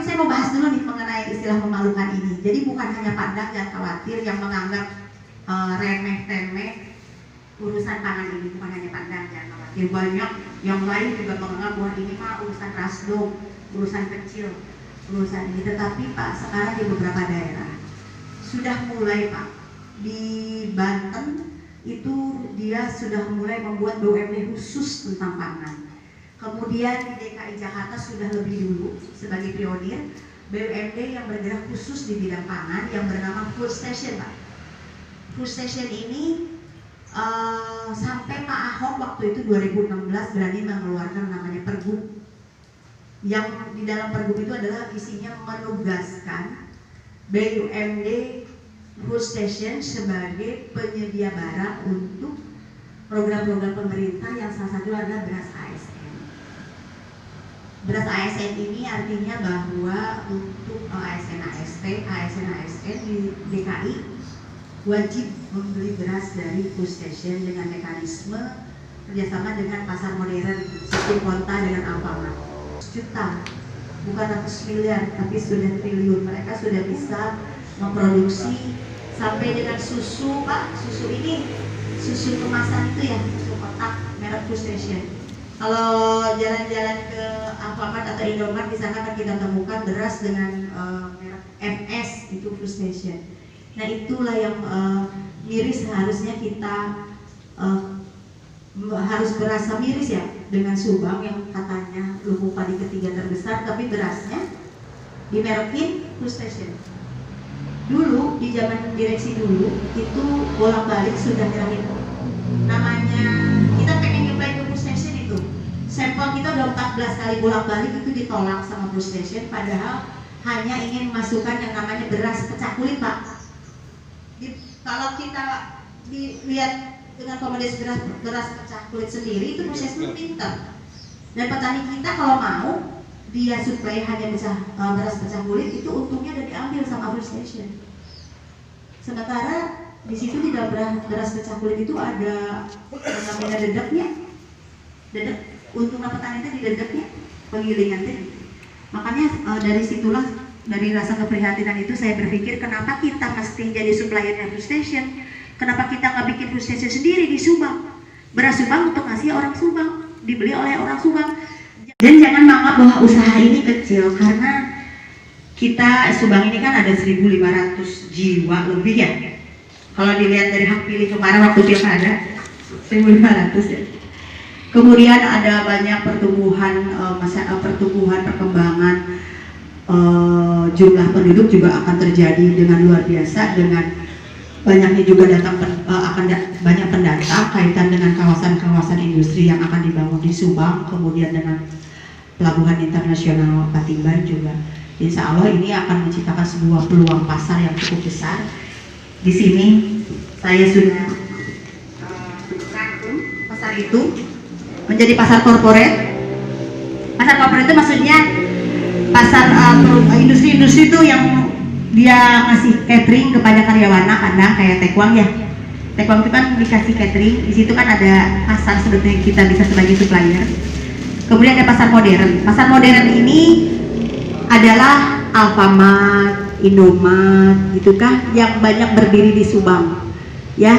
saya mau bahas dulu nih mengenai istilah memalukan ini. Jadi bukan hanya pandang dan khawatir yang menganggap remeh-temeh urusan pangan ini, bukan hanya pandang dan khawatir. Banyak yang lain juga menganggap bahwa ini mah urusan rasdom, urusan kecil, urusan ini. Tetapi Pak, sekarang di beberapa daerah sudah mulai Pak, di Banten itu dia sudah mulai membuat BUMD khusus tentang pangan. Kemudian di DKI Jakarta sudah lebih dulu sebagai pionir BUMD yang bergerak khusus di bidang pangan yang bernama Food Station Pak. Food Station ini sampai Pak Ahok waktu itu 2016 berani mengeluarkan namanya Pergub. Yang di dalam Pergub itu adalah isinya menugaskan BUMD Food Station sebagai penyedia barang untuk program-program pemerintah yang salah satu adalah beras ASN. Beras ASN ini artinya bahwa untuk ASN ASN di DKI wajib membeli beras dari Food Station dengan mekanisme kerjasama dengan pasar modern, sistem konta dengan Alfamart. Juta, bukan ratus miliar, tapi sudah triliun. Mereka sudah bisa memproduksi sampai dengan susu Pak, susu ini, susu kemasan itu ya, susu kotak merek Food Station. Kalau jalan-jalan ke Alfamart atau Indomart di sana kan kita temukan beras dengan merek MS itu Food Station. Nah itulah yang miris seharusnya kita harus berasa miris ya dengan Subang yang katanya lumbung padi ketiga terbesar, tapi berasnya dimerekin Food Station. Dulu di zaman direksi dulu itu bolak-balik sudah nyerahin namanya, kita pengen nyobain ke Food Station itu, sampel kita udah 14 kali bolak-balik itu ditolak sama Food Station, padahal hanya ingin masukkan yang namanya beras pecah kulit Pak. Kalau kita dilihat dengan komoditas beras pecah kulit sendiri itu prosesnya pintar, dan petani kita kalau mau dia suplai hanya beras pecah kulit itu untungnya udah diambil sama Food Station. Sementara di situ di dalam beras pecah kulit itu ada yang namanya dedeknya, dedek untung petani itu di dedeknya penggilingan teh. Makanya dari situlah, dari rasa keprihatinan itu saya berpikir kenapa kita mesti jadi suppliernya Food Station. Kenapa kita nggak bikin Food Station sendiri di Subang? Beras Subang untuk ngasih orang Subang, dibeli oleh orang Subang. Dan jangan menganggap bahwa usaha ini kecil, karena kita Subang ini kan ada 1.500 jiwa lebih ya. Kalau dilihat dari hak pilih kemarin waktu pilkada 1.500 ya. Kemudian ada banyak pertumbuhan perkembangan jumlah penduduk juga akan terjadi dengan luar biasa, dengan banyaknya juga banyak pendatang kaitan dengan kawasan-kawasan industri yang akan dibangun di Subang, kemudian dengan pelabuhan internasional Patimban juga. Insya Allah ini akan menciptakan sebuah peluang pasar yang cukup besar. Di sini saya sudah rangkum pasar itu menjadi pasar korporat. Pasar korporat itu maksudnya pasar industri-industri itu yang dia ngasih catering kepada karyawannya, kadang kayak Tekwang ya. Tekwang itu kan dikasih catering, di situ kan ada pasar sebetulnya kita bisa sebagai supplier. Kemudian ada pasar modern. Pasar modern ini adalah Alfamart, Indomart, gitu kan, yang banyak berdiri di Subang. Ya,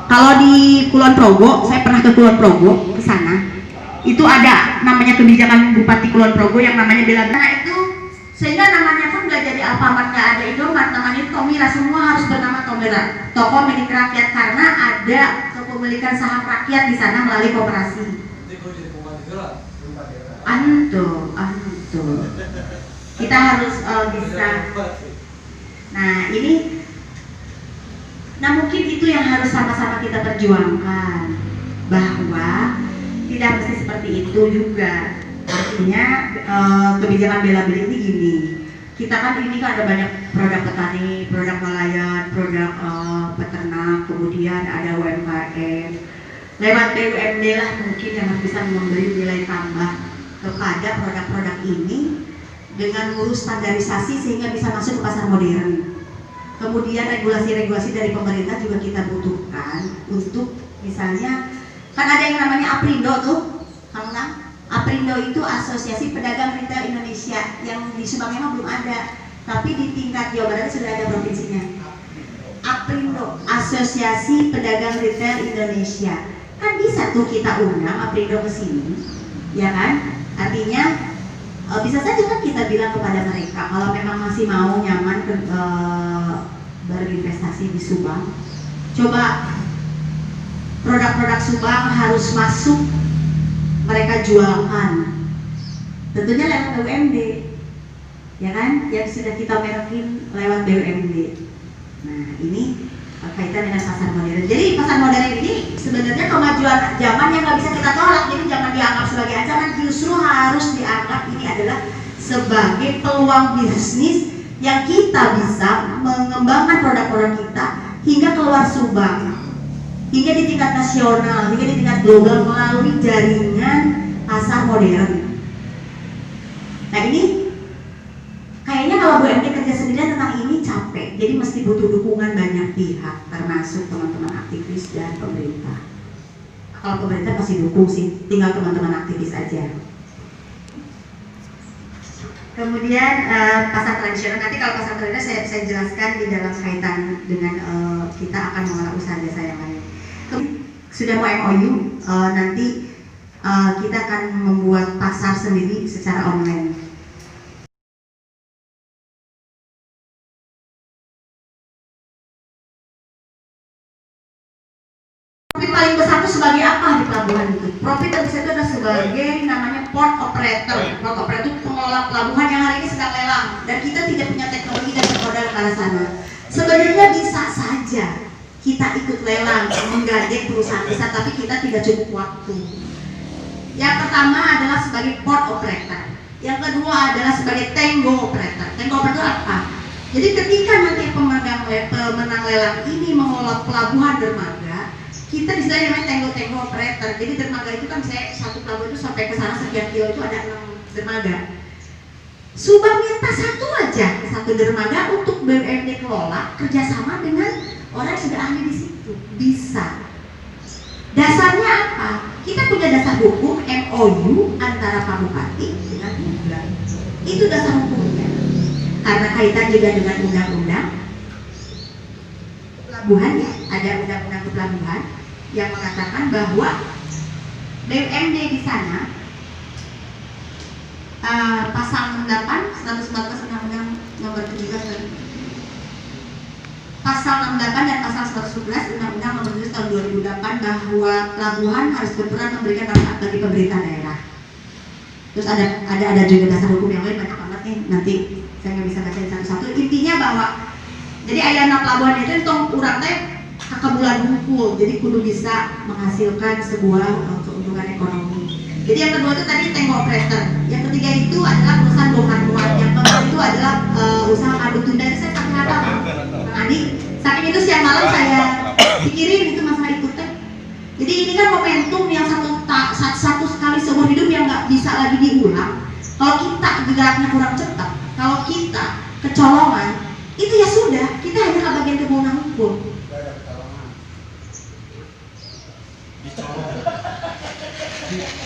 kalau di Kulon Progo, saya pernah ke Kulon Progo, ke sana. Itu ada namanya kebijakan Bupati Kulon Progo yang namanya bela itu. Sehingga namanya pun nggak jadi Alfamart, nggak ada Indomart, namanya Tomira, semua harus bernama Tomira, toko milik rakyat, karena ada kepemilikan saham rakyat di sana melalui koperasi. Anto. Kita harus bisa. Nah ini, mungkin itu yang harus sama-sama kita perjuangkan, bahwa tidak mesti seperti itu juga. Artinya kebijakan bela beli ini gini, kita kan ini kan ada banyak produk petani, produk nelayan, produk peternak, kemudian ada UMKM. Lewat BUMD lah mungkin yang bisa memberi nilai tambah kepada produk-produk ini dengan ngurus standarisasi sehingga bisa masuk ke pasar modern. Kemudian regulasi-regulasi dari pemerintah juga kita butuhkan untuk misalnya kan ada yang namanya Aprindo tuh, kamu kan? APRindo itu Asosiasi Pedagang Retail Indonesia, yang di Subang memang belum ada, tapi di tingkat Jawa Barat sudah ada provinsinya. APRindo, Asosiasi Pedagang Retail Indonesia. Kan bisa tuh kita undang APRindo ke sini, ya kan? Artinya bisa saja kan kita bilang kepada mereka kalau memang masih mau nyaman berinvestasi di Subang, coba produk-produk Subang harus masuk, mereka jualkan. Tentunya lewat BUMD, ya kan? Yang sudah kita merekin lewat BUMD. Nah, ini kaitan dengan pasar modern. Jadi pasar modern ini sebenarnya kemajuan zaman yang nggak bisa kita tolak. Jadi jangan dianggap sebagai ancaman, justru harus dianggap ini adalah sebagai peluang bisnis yang kita bisa mengembangkan produk-produk kita hingga keluar Subang, hingga di tingkat nasional, hingga di tingkat global melalui jaringan pasar modern. Nah, ini kayaknya kalau BUMD kerja sendirian tentang ini capek, jadi mesti butuh dukungan banyak pihak, termasuk teman-teman aktivis dan pemerintah. Kalau pemerintah pasti dukung sih, tinggal teman-teman aktivis aja. Kemudian pasar tradisional, nanti kalau pasar tradisional saya jelaskan di dalam kaitan dengan kita akan mengelola usaha jasa yang lain. Sudah mau MOU, nanti kita akan membuat pasar sendiri secara online. Profit paling besar itu sebagai apa di pelabuhan itu? Profit terbesar itu adalah sebagai namanya port operator. Port operator itu pengelola pelabuhan yang hari ini sedang lelang, dan kita tidak punya teknologi dan modal ke arah sana. Sebenarnya bisa saja kita ikut lelang, menggandeng perusahaan besar, tapi kita tidak cukup waktu. Yang pertama adalah sebagai port operator. Yang kedua adalah sebagai tango operator. Tango operator apa? Jadi ketika nanti pemenang lelang ini mengelola pelabuhan dermaga, kita di sana namanya tango operator. Jadi dermaga itu kan satu pelabuhan itu sampai ke sana sekian kilo itu ada 6 dermaga. Subang minta satu aja, satu dermaga untuk BUMD kelola, kerjasama dengan orang yang sudah ahli di situ. Bisa. Dasarnya apa? Kita punya dasar hukum MOU antara Pak Bupati dengan Pemda. Itu dasar hukumnya. Karena kaitan juga dengan undang-undang pelabuhan, ya, ada undang-undang pelabuhan yang mengatakan bahwa BUMD di sana pasal 68 114 Undang-Undang Nomor 17 pasal 68 dan pasal 111 Undang-Undang Nomor 17 tahun 2008 bahwa pelabuhan harus berperan memberikan manfaat bagi pemerintah daerah. Terus ada juga dasar hukum yang lain banyak banget nih, nanti saya nggak bisa bacain satu-satu. Intinya bahwa jadi ayana pelabuhan itu tong urang teh kebulan hukum, jadi kudu bisa menghasilkan sebuah keuntungan ekonomi. Jadi yang kedua itu tadi tango operator, yang ketiga itu adalah perusahaan bongkar muat, yang keempat itu adalah usaha madu tunda. Itu saya saking apa, Bang Adi? Saking itu siang malam saya pikirin itu masalah itu teh. Jadi ini kan momentum yang satu sekali seumur hidup yang nggak bisa lagi diulang. Kalau kita geraknya kurang cepat, kalau kita kecolongan, itu ya sudah, kita hanya kebagian kewenangan hukum.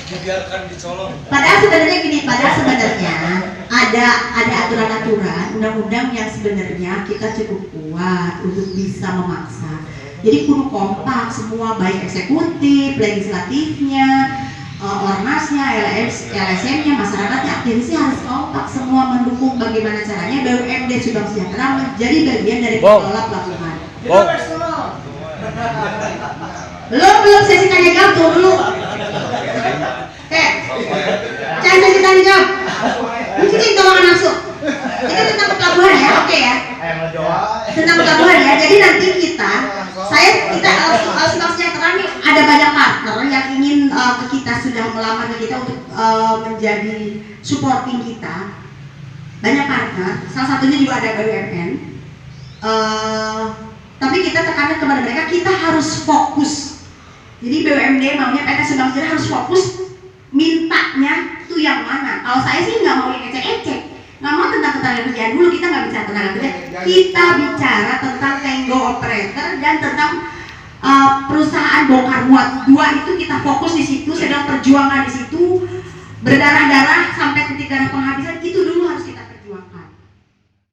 Dibiarkan dicolong. Padahal sebenarnya gini, ada aturan-aturan undang-undang yang sebenarnya kita cukup kuat untuk bisa memaksa. Jadi kudu kompak semua, baik eksekutif, legislatifnya, ormasnya, LSM-nya, masyarakatnya, aktivisnya harus kompak semua mendukung bagaimana caranya BUMD Subang Sejahtera menjadi bagian dari pengelola pelabuhan. Belum sesi tanya jawab tuh dulu. Jangan sesi tanya jawab. Mungkin tolong nafsu. Kita tentang pelabuhan ya, oke ya. Tentang pelabuhan ya. Jadi nanti kita Subang Sejahtera nih ada banyak partner yang ingin kita sudah melamar ke kita untuk menjadi supporting kita. Banyak partner. Salah satunya juga ada BUMN. Tapi kita tekankan kepada mereka, kita harus fokus. Jadi BUMD maunya PT Subang Sejahtera harus fokus, mintanya itu yang mana. Kalau saya sih nggak mau yang ecek-ecek, nggak mau tentang tenaga kerjaan dulu, kita nggak bicara tenaga kerja, kita bicara tentang tango operator dan tentang perusahaan bongkar muat. Dua itu kita fokus di situ, sedang perjuangan di situ. berdarah-darah sampai titik darah penghabisan, itu dulu